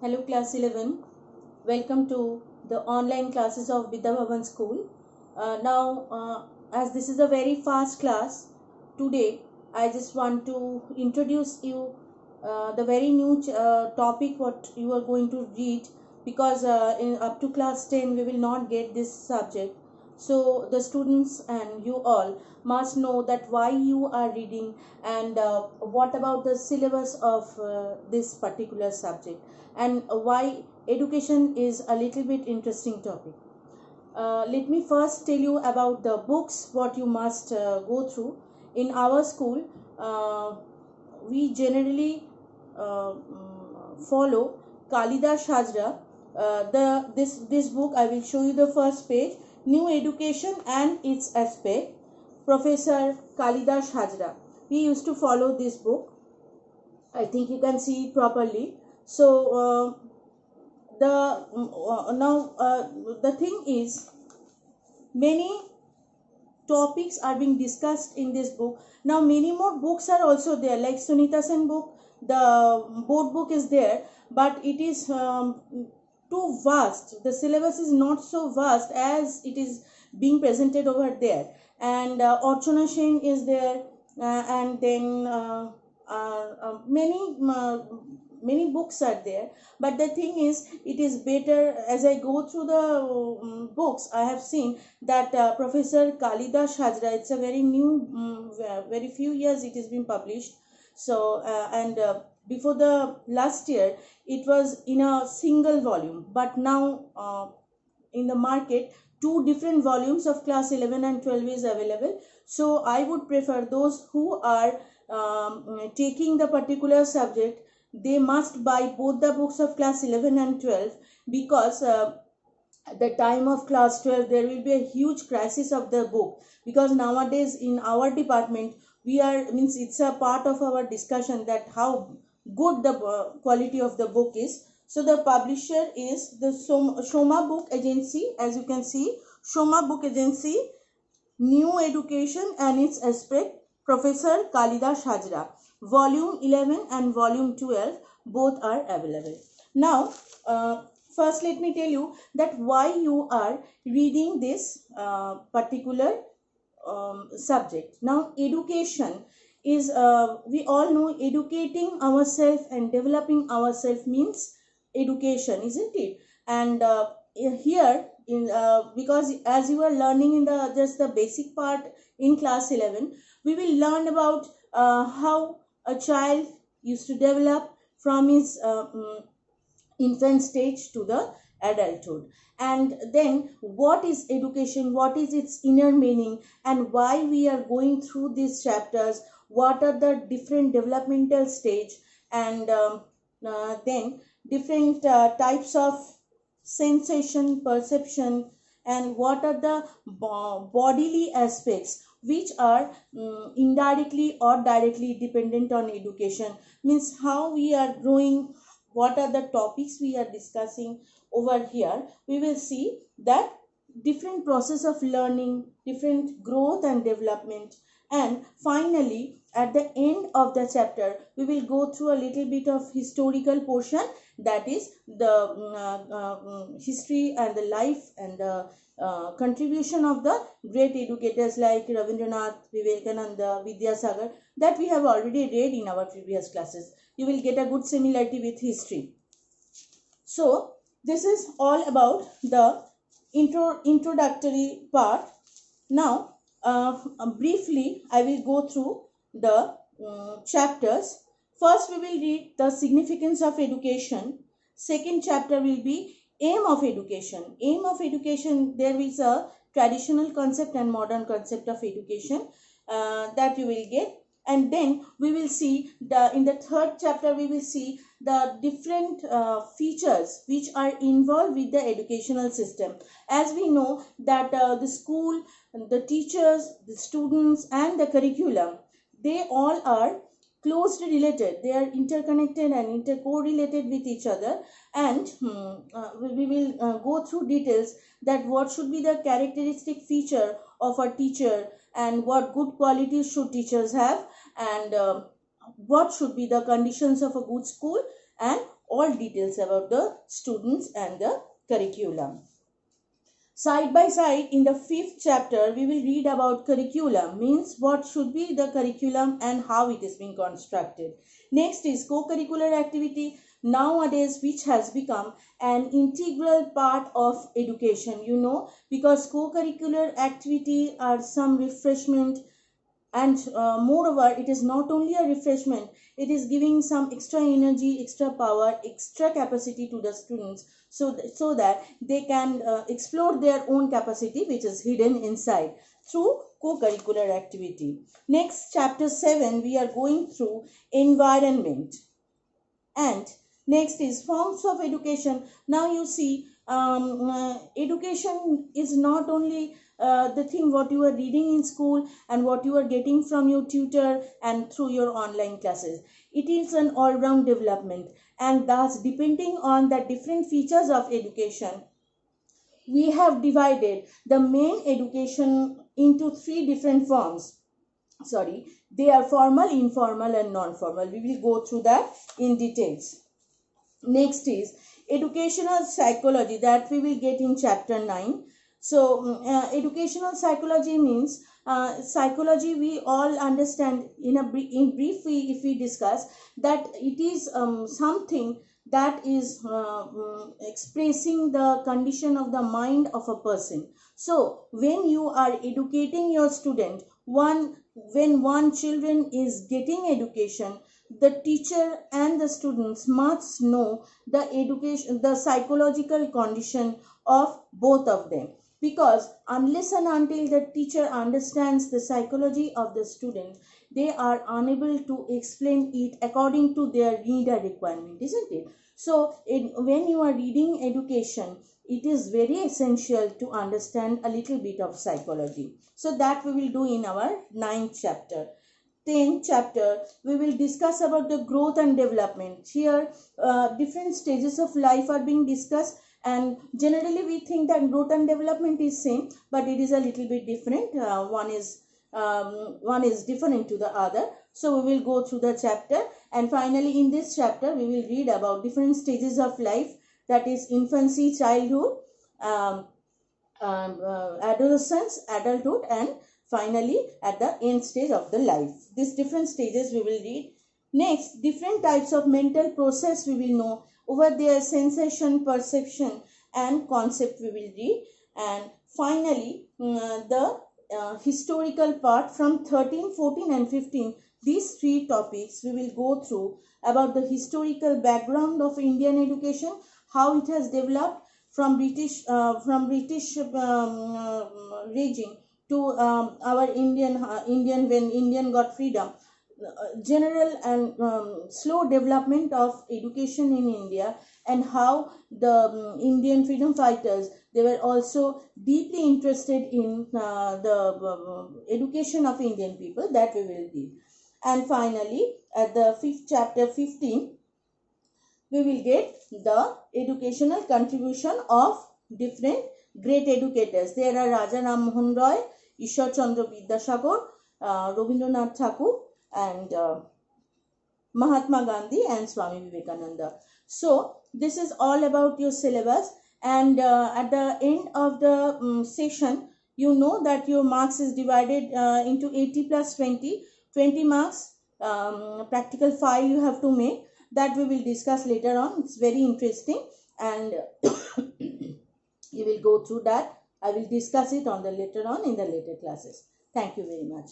Hello class 11, welcome to the online classes of Vidya Bhavan School. As this is a very fast class, today I just want to introduce you the very new topic what you are going to read, because up to class 10 we will not get this subject. So the students and you all must know that why you are reading, and what about the syllabus of this particular subject, and why education is a little bit interesting topic. Let me first tell you about the books what you must go through in our school. We generally follow Kalidas Hajra. This book I will show you the first page. New Education and its Aspect, Professor Kalidas Hajra. We used to follow this book. I think you can see it properly. So the thing is, many topics are being discussed in this book. Now many more books are also there, like Sunita Sen book, the board book is there, but it is too vast. The syllabus is not so vast as it is being presented over there. And Archana Sen is there, and then many books are there. But the thing is, it is better, as I go through the books, I have seen that Professor Kalidas Hajra, it's a very new, very few years it has been published. So and before the last year it was in a single volume, but now in the market two different volumes of class 11 and 12 is available. So I would prefer those who are taking the particular subject, they must buy both the books of class 11 and 12, because at the time of class 12 there will be a huge crisis of the book, because nowadays in our department we are, means it's a part of our discussion that how good the quality of the book is. So the publisher is the Shoma Book Agency. As you can see, Shoma Book Agency, New Education and its Aspect, Professor Kalidas Hajra. Volume 11 and volume 12 both are available. Now first let me tell you that why you are reading this particular subject. Now education is, we all know, educating ourselves and developing ourselves means education, isn't it? And here in because as you are learning in the just the basic part in class 11, we will learn about how a child used to develop from his infant stage to the adulthood, and then what is education, what is its inner meaning, and why we are going through these chapters, what are the different developmental stage, and then different types of sensation, perception, and what are the bodily aspects which are indirectly or directly dependent on education. Means how we are growing, what are the topics we are discussing over here. We will see that different process of learning, different growth and development, and finally at the end of the chapter we will go through a little bit of historical portion, that is the history and the life and the contribution of the great educators like Rabindranath, Vivekananda, Vidyasagar, that we have already read in our previous classes. You will get a good similarity with history. So this is all about the introductory part. Now briefly I will go through the chapters. First we will read the significance of education. Second chapter will be aim of education. Aim of education, there is a traditional concept and modern concept of education that you will get. And then we will see in the third chapter we will see the different features which are involved with the educational system. As we know that the school, the teachers, the students and the curriculum, they all are closely related, they are interconnected and intercorrelated with each other. And we will go through details that what should be the characteristic feature of a teacher, and what good qualities should teachers have, and what should be the conditions of a good school, and all details about the students and the curriculum. Side by side, in the 5th chapter, we will read about curriculum, means what should be the curriculum and how it is being constructed. Next is co-curricular activity, nowadays which has become an integral part of education, because co-curricular activity are some refreshment, and moreover it is not only a refreshment, it is giving some extra energy, extra power, extra capacity to the students, so that they can explore their own capacity which is hidden inside through co-curricular activity. Next, chapter 7, we are going through environment. And next is forms of education. Now you see, education is not only the thing what you are reading in school and what you are getting from your tutor and through your online classes. It is an all-round development, and thus depending on the different features of education, we have divided the main education into 3 different forms. They are formal, informal and non-formal. We will go through that in details. Next is educational psychology, that we will get in chapter 9. So educational psychology means psychology, we all understand in brief, if we discuss that it is something that is expressing the condition of the mind of a person. So when you are educating your student, when one children is getting education, the teacher and the students must know the psychological condition of both of them, because unless and until the teacher understands the psychology of the student, they are unable to explain it according to their need or requirement, isn't it? So when you are reading education, it is very essential to understand a little bit of psychology. So that we will do in our 9th chapter. 10th chapter, we will discuss about the growth and development. Here different stages of life are being discussed, and generally we think that growth and development is same, but it is a little bit different. One is different to the other. So we will go through the chapter, and finally in this chapter we will read about different stages of life, that is infancy, childhood, adolescence, adulthood, and finally at the end stage of the life. These different stages we will read. Next, different types of mental process we will know. Over there, sensation, perception and concept we will read. And finally the historical part from 13, 14 and 15. These 3 topics we will go through about the historical background of Indian education, how it has developed from British regime to our Indian when Indian got freedom, general and slow development of education in India, and how the Indian freedom fighters, they were also deeply interested in the education of Indian people, that we will read. And finally at the 5th chapter 15, we will get the educational contribution of different great educators. There are Raja Ram Mohan Roy, Ishwar Chandra Vidyasagar, Rabindranath Tagore and Mahatma Gandhi and Swami Vivekananda. So this is all about your syllabus, and at the end of the session, you know that your marks is divided into 80 plus 20. 20 marks practical file you have to make, that we will discuss later on. It's very interesting, and you will go through that. I will discuss it on the later on in the later classes. Thank you very much.